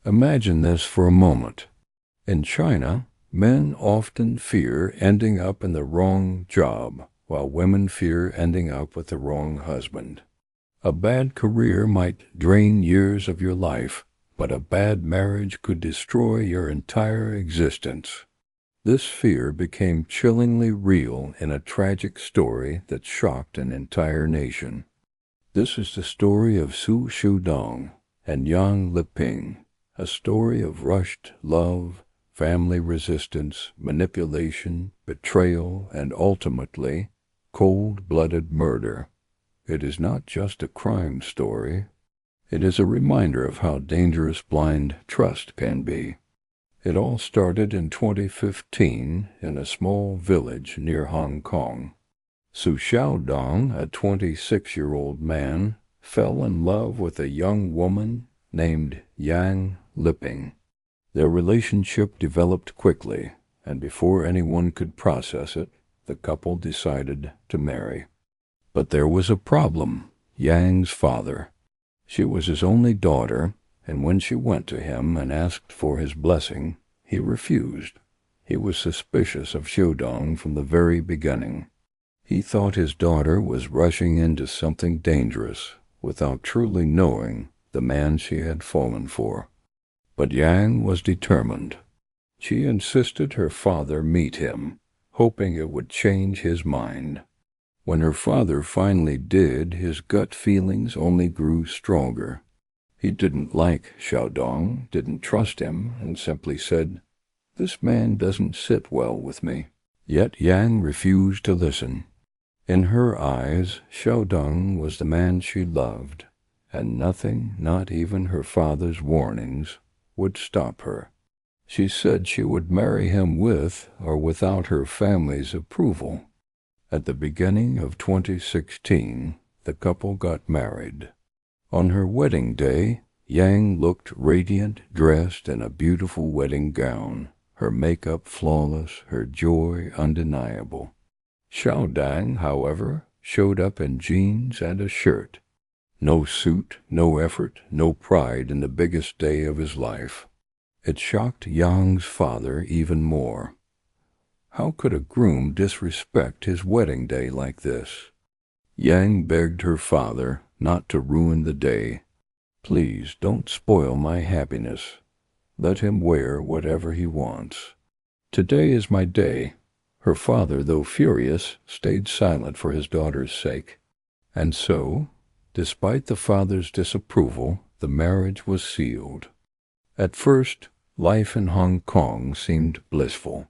Imagine this for a moment. In China, men often fear ending up in the wrong job, while women fear ending up with the wrong husband. A bad career might drain years of your life, but a bad marriage could destroy your entire existence. This fear became chillingly real in a tragic story that shocked an entire nation. This is the story of Xu Xiaodong and Yang Liping, a story of rushed love, family resistance, manipulation, betrayal, and ultimately, cold-blooded murder. It is not just a crime story. It is a reminder of how dangerous blind trust can be. It all started in 2015 in a small village near Hong Kong. Xu Xiaodong, a 26-year-old man, fell in love with a young woman named Yang Liping. Their relationship developed quickly, and before anyone could process it, the couple decided to marry. But there was a problem: Yang's father. She was his only daughter, and when she went to him and asked for his blessing, he refused. He was suspicious of Xiaodong from the very beginning. He thought his daughter was rushing into something dangerous without truly knowing the man she had fallen for. But Yang was determined. She insisted her father meet him, hoping it would change his mind. When her father finally did, his gut feelings only grew stronger. He didn't like Xiaodong, didn't trust him, and simply said, "This man doesn't sit well with me." Yet Yang refused to listen. In her eyes, Xiaodong was the man she loved, and nothing, not even her father's warnings, would stop her. She said she would marry him with or without her family's approval. At the beginning of 2016, the couple got married. On her wedding day, Yang looked radiant, dressed in a beautiful wedding gown, her makeup flawless, her joy undeniable. Xiaodong, however, showed up in jeans and a shirt. No suit, no effort, no pride in the biggest day of his life. It shocked Yang's father even more. How could a groom disrespect his wedding day like this? Yang begged her father not to ruin the day. "Please don't spoil my happiness. Let him wear whatever he wants. Today is my day." Her father, though furious, stayed silent for his daughter's sake. And so, despite the father's disapproval, the marriage was sealed. At first, life in Hong Kong seemed blissful.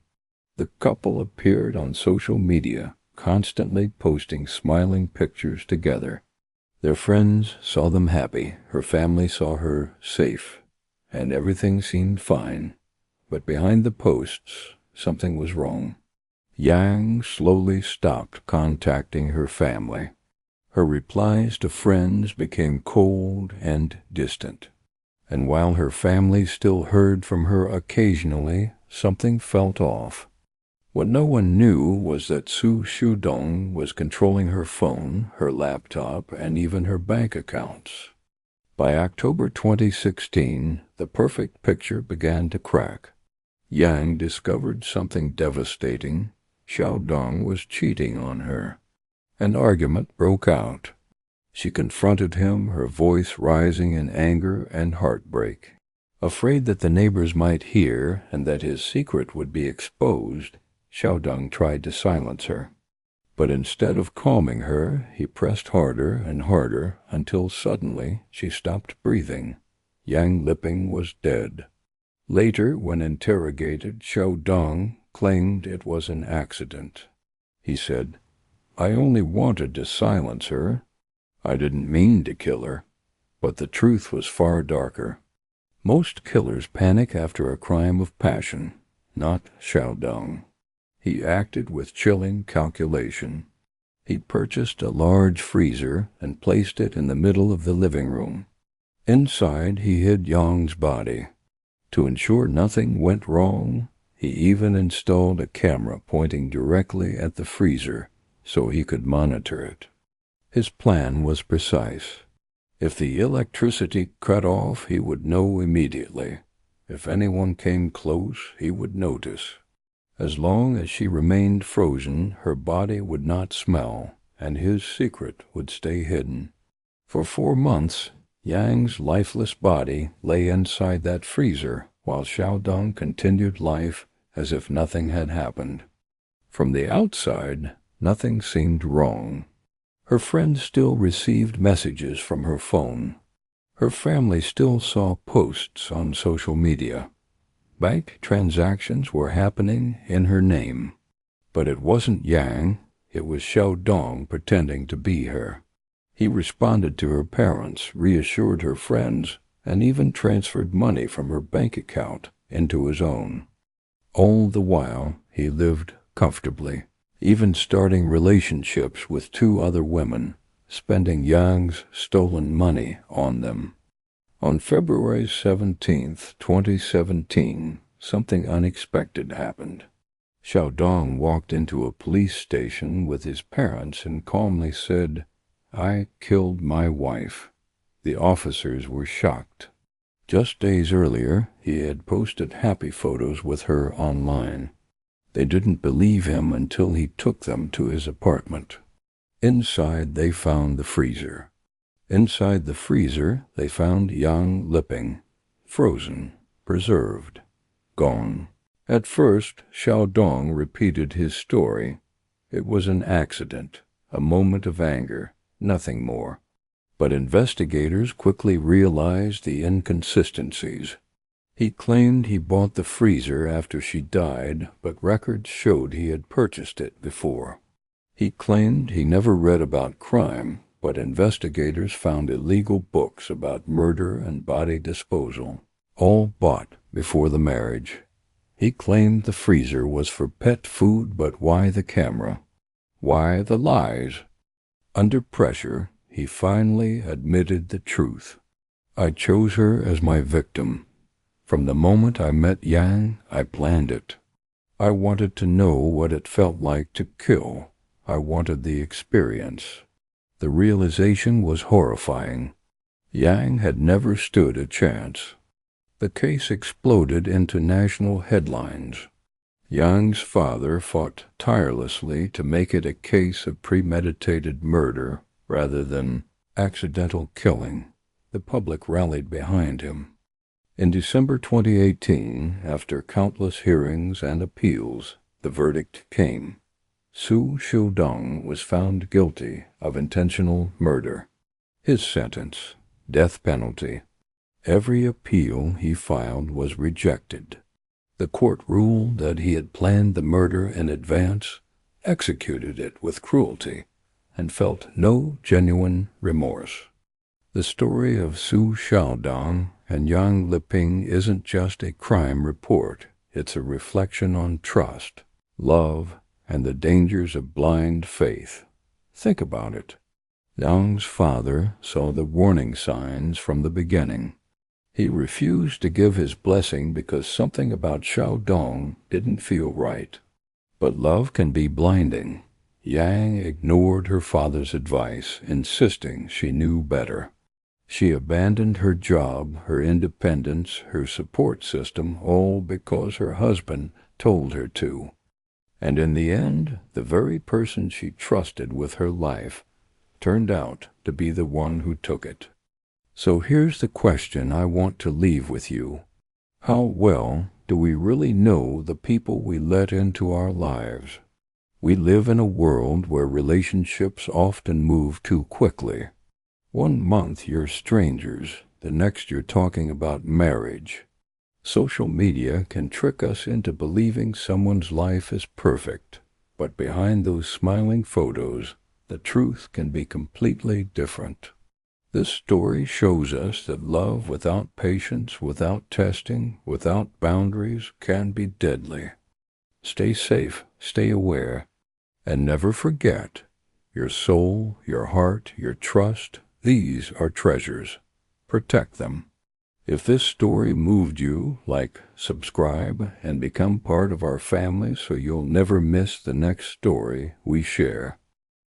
The couple appeared on social media, constantly posting smiling pictures together. Their friends saw them happy, her family saw her safe, and everything seemed fine. But behind the posts, something was wrong. Yang slowly stopped contacting her family. Her replies to friends became cold and distant. And while her family still heard from her occasionally, something felt off. What no one knew was that Xu Xiaodong was controlling her phone, her laptop, and even her bank accounts. By October 2016, the perfect picture began to crack. Yang discovered something devastating. Xiaodong was cheating on her. An argument broke out. She confronted him, her voice rising in anger and heartbreak. Afraid that the neighbors might hear and that his secret would be exposed, Xiaodong tried to silence her. But instead of calming her, he pressed harder and harder until suddenly she stopped breathing. Yang Liping was dead. Later, when interrogated, Xiaodong claimed it was an accident. He said, "I only wanted to silence her. I didn't mean to kill her." But the truth was far darker. Most killers panic after a crime of passion, not Xiaodong. He acted with chilling calculation. He purchased a large freezer and placed it in the middle of the living room. Inside, he hid Yang's body. To ensure nothing went wrong, he even installed a camera pointing directly at the freezer so he could monitor it. His plan was precise. If the electricity cut off, he would know immediately. If anyone came close, he would notice. As long as she remained frozen, her body would not smell, and his secret would stay hidden. For 4 months, Yang's lifeless body lay inside that freezer, while Xiaodong continued life as if nothing had happened. From the outside, nothing seemed wrong. Her friends still received messages from her phone. Her family still saw posts on social media. Bank transactions were happening in her name. But it wasn't Yang, it was Xiaodong pretending to be her. He responded to her parents, reassured her friends, and even transferred money from her bank account into his own. All the while, he lived comfortably, even starting relationships with 2 other women, spending Yang's stolen money on them. On February 17th, 2017, something unexpected happened. Xiaodong walked into a police station with his parents and calmly said, "I killed my wife." The officers were shocked. Just days earlier, he had posted happy photos with her online. They didn't believe him until he took them to his apartment. Inside, they found the freezer. Inside the freezer, they found Yang Liping, frozen, preserved, gone. At first, Xiaodong repeated his story. It was an accident, a moment of anger, nothing more. But investigators quickly realized the inconsistencies. He claimed he bought the freezer after she died, but records showed he had purchased it before. He claimed he never read about crime, but investigators found illegal books about murder and body disposal, all bought before the marriage. He claimed the freezer was for pet food, but why the camera? Why the lies? Under pressure, he finally admitted the truth. "I chose her as my victim. From the moment I met Yang, I planned it. I wanted to know what it felt like to kill. I wanted the experience." The realization was horrifying. Yang had never stood a chance. The case exploded into national headlines. Yang's father fought tirelessly to make it a case of premeditated murder rather than accidental killing. The public rallied behind him. In December 2018, after countless hearings and appeals, the verdict came. Xu Xiaodong was found guilty of intentional murder. His sentence, death penalty. Every appeal he filed was rejected. The court ruled that he had planned the murder in advance, executed it with cruelty, and felt no genuine remorse. The story of Xu Xiaodong and Yang Liping isn't just a crime report. It's a reflection on trust, love, and the dangers of blind faith. Think about it. Yang's father saw the warning signs from the beginning. He refused to give his blessing because something about Xiaodong didn't feel right. But love can be blinding. Yang ignored her father's advice, insisting she knew better. She abandoned her job, her independence, her support system, all because her husband told her to. And in the end, the very person she trusted with her life turned out to be the one who took it. So here's the question I want to leave with you. How well do we really know the people we let into our lives? We live in a world where relationships often move too quickly. 1 month you're strangers, the next you're talking about marriage. Social media can trick us into believing someone's life is perfect, but behind those smiling photos, the truth can be completely different. This story shows us that love without patience, without testing, without boundaries can be deadly. Stay safe, stay aware, and never forget, your soul, your heart, your trust, these are treasures. Protect them. If this story moved you, like, subscribe, and become part of our family so you'll never miss the next story we share.